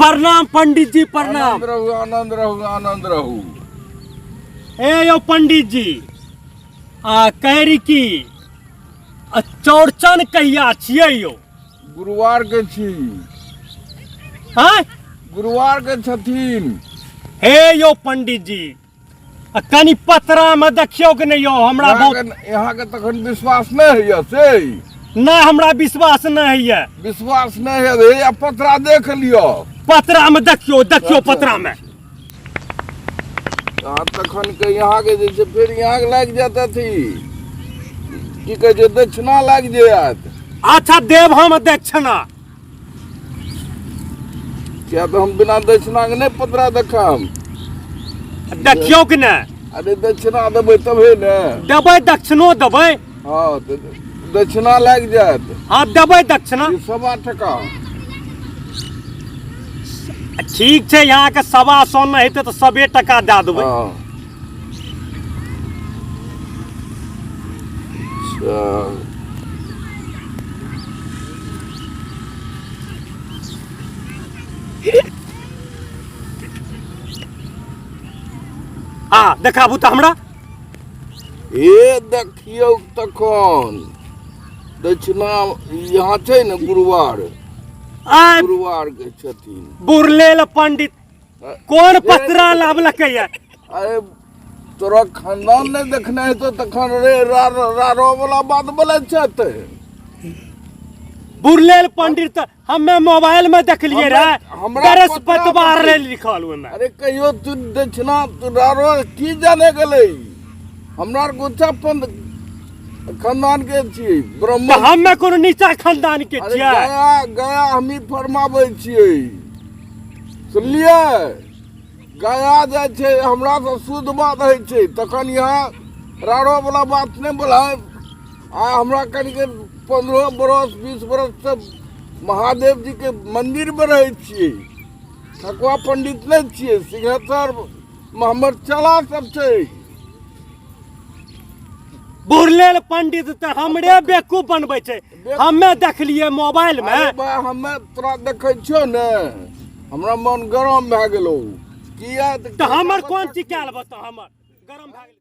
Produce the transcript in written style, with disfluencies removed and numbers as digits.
प्रणाम पंडित जी प्रणाम। आनंद रहू आनंद रहू आनंद रहू। ए यो पंडित जी कहरी की चौड़चन कहिया छियै यो? गुरुवार के छी। हाँ गुरुवार के छथिन। हे यो पंडित जी कनी पतरा में देखियो कि नहीं यो हमरा बहुत यहाँ के तखन विश्वास नहीं है से ना हमरा विश्वास नहीं है। विश्वास नहीं है रे, पतरा देख लियो। पतरा में देखियो देखियो पतरा में तखन के यहाँ के जैसे फिर यहाँ के लग जाता थी की कहे छै दक्षिणा लग जायत। अच्छा देव हम दक्षिणा क्या तो हम बिना दक्षिणा के नहीं पतरा देखम। देखियो कि नहीं? अरे दक्षिणा देबै तबे ने। देबै दक्षिणो देबै। हाँ तो दक्षिणा लग जायत। हाँ देबै दक्षिणा। 1.25 टका। ठीक छै यहाँ के 125 नहीं हेतै तो 100 टका दे देबै। हाँ देखाबू तो हमरा। ए देखियो तखन दक्षिणा यहाँ छै ने गुरुवार। गुरुवार के छथिन बुरलेल पंडित कौन पतरा लावलकै है? अरे तोरा खानदान नहीं देखना है तो तखन रे रारो वाला बात बोले छते। बुरलेल पंडित हमें मोबाइल में देखलिए रे, बृहस्पतिवार रे लिखल हुए में। अरे कहियो तू दक्षिणा तू रारो की जाने गेलै? हमरा गोचापन खानदान के छी ब्राह्मण। हमें कोनो नीचा खानदान के छियै? गया गया हमी फरमाबै छियै सुनलिए। गया जाय छै हमरा से शुद्ध बात है छै तखन यहाँ रारो वाला बात नहीं बोला। आ हमरा कनी के 15 बरस 20 बरस से महादेव जी के मंदिर में रहे छियै। ठकुआ पंडित नहीं छियै, सिंहेश्वर में हमर चला सब छै। बुरलेल पंडित तो हमरे बेवकूफ बनबै छै। हमें देखलिए मोबाइल में। हमें तोरा देखै छियो ने हमरा मन गरम भए गेलो। किया तो हमर कौन चीज कए लेबो तो हमर गरम भए गेल।